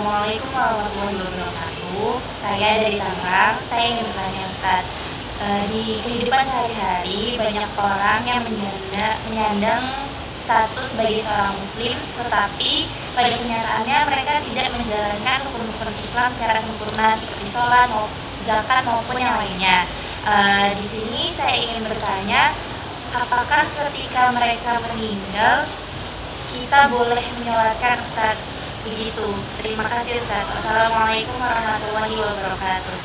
Assalamualaikum warahmatullahi wabarakatuh. Saya dari Tangerang. Saya ingin bertanya Ustaz, di kehidupan sehari-hari banyak orang yang menyandang status sebagai seorang muslim, tetapi pada kenyataannya mereka tidak menjalankan rukun-rukun Islam secara sempurna seperti sholat, zakat maupun yang lainnya. Di sini saya ingin bertanya, apakah ketika mereka meninggal kita boleh menyolatkan Ustaz? Begitu. Terima kasih Ustaz. Wassalamualaikum warahmatullahi wabarakatuh.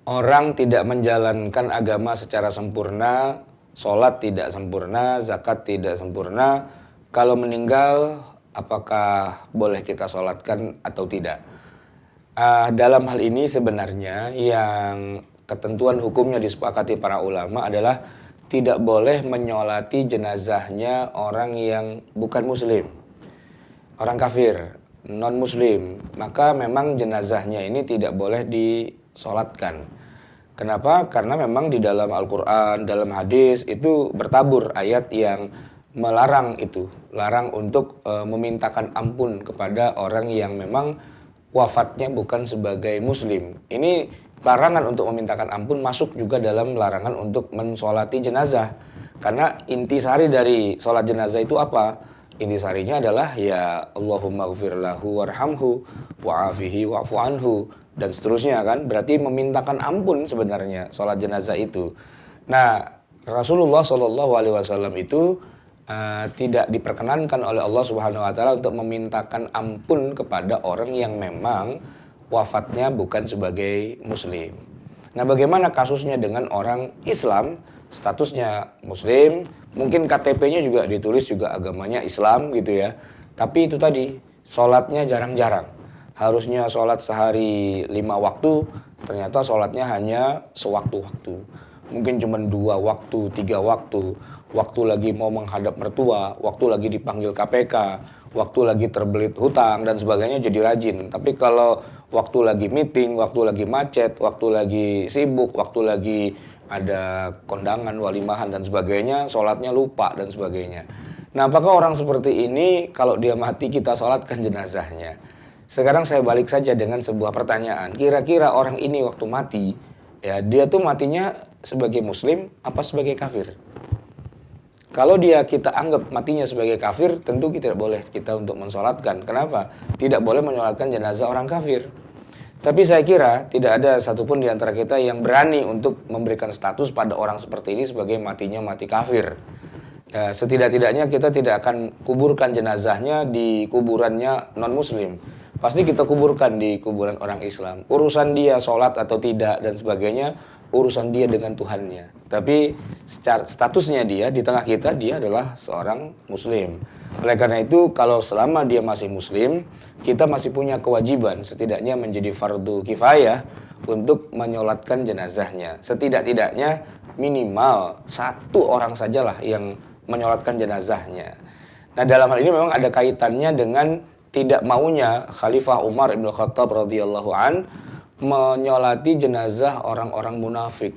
Orang tidak menjalankan agama secara sempurna, sholat tidak sempurna, zakat tidak sempurna. Kalau meninggal, apakah boleh kita sholatkan atau tidak? Dalam hal ini sebenarnya yang ketentuan hukumnya disepakati para ulama adalah tidak boleh menyolati jenazahnya orang yang bukan muslim, orang kafir, non muslim. Maka memang jenazahnya ini tidak boleh disolatkan. Kenapa? Karena memang di dalam Al-Quran, dalam hadis itu bertabur ayat yang melarang itu, larang untuk memintakan ampun kepada orang yang memang wafatnya bukan sebagai muslim. Ini larangan untuk memintakan ampun masuk juga dalam larangan untuk mensolati jenazah. Karena intisari dari sholat jenazah itu apa? Intisarinya adalah ya Allahumma ghfir lahu warhamhu wa'afihi wa'fu anhu dan seterusnya kan. Berarti memintakan ampun sebenarnya sholat jenazah itu. Nah, Rasulullah SAW itu tidak diperkenankan oleh Allah Subhanahu wa taala untuk memintakan ampun kepada orang yang memang wafatnya bukan sebagai muslim. Nah, bagaimana kasusnya dengan orang Islam, statusnya muslim, mungkin KTP-nya juga ditulis juga agamanya Islam gitu ya. Tapi itu tadi, sholatnya jarang-jarang. Harusnya sholat sehari 5 waktu, ternyata sholatnya hanya sewaktu-waktu. Mungkin cuma 2 waktu, 3 waktu. Waktu lagi mau menghadap mertua, waktu lagi dipanggil KPK, waktu lagi terbelit hutang dan sebagainya jadi rajin. Tapi kalau waktu lagi meeting, waktu lagi macet, waktu lagi sibuk, waktu lagi ada kondangan, walimahan dan sebagainya, sholatnya lupa dan sebagainya. Nah, apakah orang seperti ini kalau dia mati kita sholatkan jenazahnya? Sekarang saya balik saja dengan sebuah pertanyaan. Kira-kira orang ini waktu mati, ya dia tuh matinya sebagai muslim apa sebagai kafir? Kalau kita anggap matinya sebagai kafir, tentu kita tidak boleh kita untuk mensolatkan. Kenapa? Tidak boleh menyolatkan jenazah orang kafir. Tapi saya kira tidak ada satupun di antara kita yang berani untuk memberikan status pada orang seperti ini sebagai matinya mati kafir. Ya, setidak-tidaknya kita tidak akan kuburkan jenazahnya di kuburannya non-muslim. Pasti kita kuburkan di kuburan orang Islam. Urusan dia sholat atau tidak dan sebagainya, urusan dia dengan Tuhannya. Tapi secara statusnya dia di tengah kita, dia adalah seorang muslim. Oleh karena itu, kalau selama dia masih muslim, kita masih punya kewajiban setidaknya menjadi fardu kifayah untuk menyolatkan jenazahnya. Setidak-tidaknya minimal 1 orang sajalah yang menyolatkan jenazahnya. Nah, dalam hal ini memang ada kaitannya dengan tidak maunya Khalifah Umar Ibn Khattab radhiyallahu an menyolati jenazah orang-orang munafik.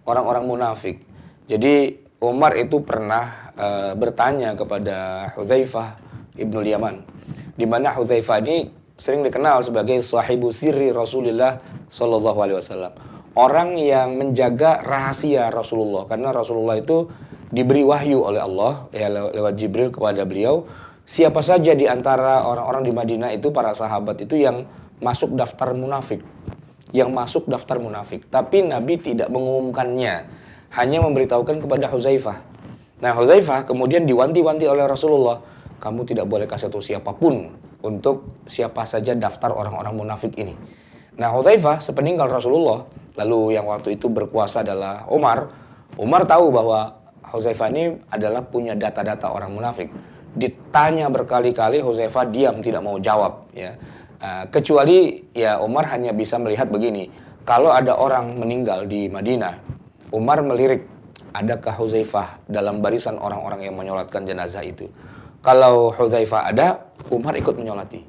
Orang-orang munafik. Jadi Umar itu pernah bertanya kepada Hudzaifah Ibnul Yaman, di mana Hudzaifah ini sering dikenal sebagai sahibu sirri Rasulullah sallallahu alaihi wasallam. Orang yang menjaga rahasia Rasulullah, karena Rasulullah itu diberi wahyu oleh Allah ya lewat Jibril kepada beliau. Siapa saja di antara orang-orang di Madinah itu, para sahabat itu yang masuk daftar munafik. Yang masuk daftar munafik. Tapi Nabi tidak mengumumkannya. Hanya memberitahukan kepada Hudzaifah. Nah, Hudzaifah kemudian diwanti-wanti oleh Rasulullah. Kamu tidak boleh kasih tahu siapapun untuk siapa saja daftar orang-orang munafik ini. Nah, Hudzaifah sepeninggal Rasulullah, lalu yang waktu itu berkuasa adalah Umar. Umar tahu bahwa Hudzaifah ini adalah punya data-data orang munafik. Ditanya berkali-kali, Hudzaifah diam, tidak mau jawab ya. Kecuali ya Umar hanya bisa melihat begini. Kalau ada orang meninggal di Madinah, Umar melirik, adakah Hudzaifah dalam barisan orang-orang yang menyolatkan jenazah itu? Kalau Hudzaifah ada, Umar ikut menyolati.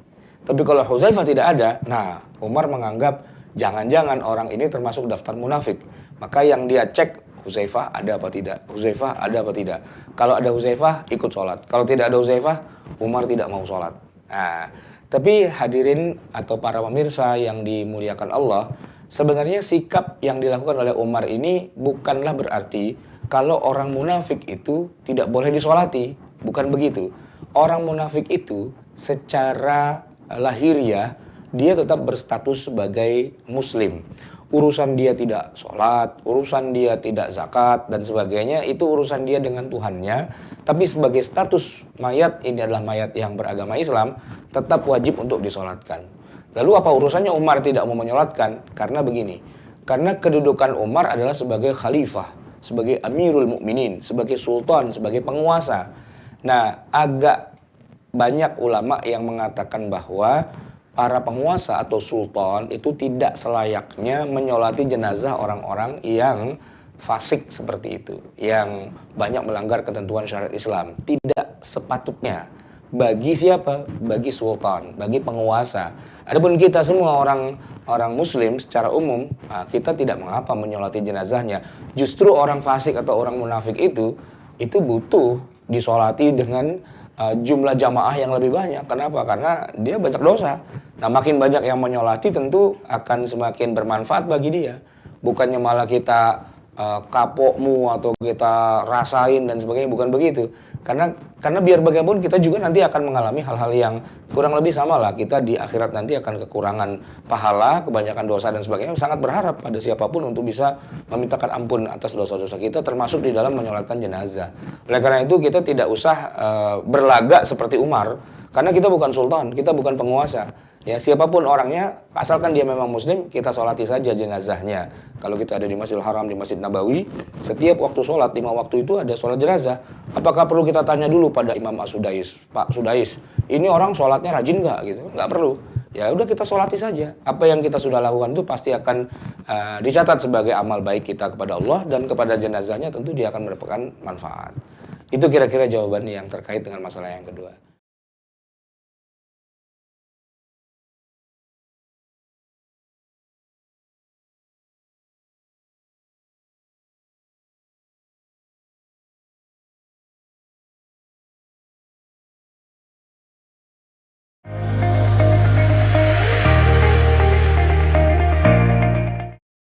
Tapi kalau Hudzaifah tidak ada, nah Umar menganggap jangan-jangan orang ini termasuk daftar munafik. Maka yang dia cek, Hudzaifah ada apa tidak? Hudzaifah ada apa tidak? Kalau ada Hudzaifah, ikut sholat. Kalau tidak ada Hudzaifah, Umar tidak mau sholat. Nah, tapi hadirin atau para pemirsa yang dimuliakan Allah, sebenarnya sikap yang dilakukan oleh Umar ini bukanlah berarti kalau orang munafik itu tidak boleh disolati. Bukan begitu. Orang munafik itu secara lahiriah dia tetap berstatus sebagai muslim. Urusan dia tidak sholat, urusan dia tidak zakat dan sebagainya, itu urusan dia dengan Tuhannya. Tapi sebagai status mayat, ini adalah mayat yang beragama Islam, tetap wajib untuk disolatkan. Lalu apa urusannya Umar tidak mau menyolatkan? Karena begini, karena kedudukan Umar adalah sebagai khalifah, sebagai amirul mukminin, sebagai sultan, sebagai penguasa. Nah, agak banyak ulama yang mengatakan bahwa para penguasa atau sultan itu tidak selayaknya menyolati jenazah orang-orang yang fasik seperti itu, yang banyak melanggar ketentuan syariat Islam. Tidak sepatutnya. Bagi siapa? Bagi sultan, bagi penguasa. Adapun kita semua orang muslim secara umum, kita tidak mengapa menyolati jenazahnya. Justru orang fasik atau orang munafik itu butuh disolati dengan jumlah jamaah yang lebih banyak. Kenapa? Karena dia banyak dosa. Nah, makin banyak yang menyolati tentu akan semakin bermanfaat bagi dia. Bukannya malah kita kapokmu atau kita rasain dan sebagainya, bukan begitu. Karena biar bagaimanapun kita juga nanti akan mengalami hal-hal yang kurang lebih sama lah. Kita di akhirat nanti akan kekurangan pahala, kebanyakan dosa dan sebagainya. Sangat berharap pada siapapun untuk bisa memintakan ampun atas dosa-dosa kita, termasuk di dalam menyolatkan jenazah. Oleh karena itu kita tidak usah berlagak seperti Umar, karena kita bukan sultan, kita bukan penguasa. Ya, siapapun orangnya, asalkan dia memang muslim, kita sholati saja jenazahnya. Kalau kita ada di Masjidil Haram, di Masjid Nabawi, setiap waktu sholat, 5 waktu itu ada sholat jenazah. Apakah perlu kita tanya dulu pada Imam As-Sudais, Pak Sudais, ini orang sholatnya rajin nggak? Gitu, nggak perlu. Ya udah kita sholati saja. Apa yang kita sudah lakukan itu pasti akan dicatat sebagai amal baik kita kepada Allah, dan kepada jenazahnya tentu dia akan mendapatkan manfaat. Itu kira-kira jawaban yang terkait dengan masalah yang kedua.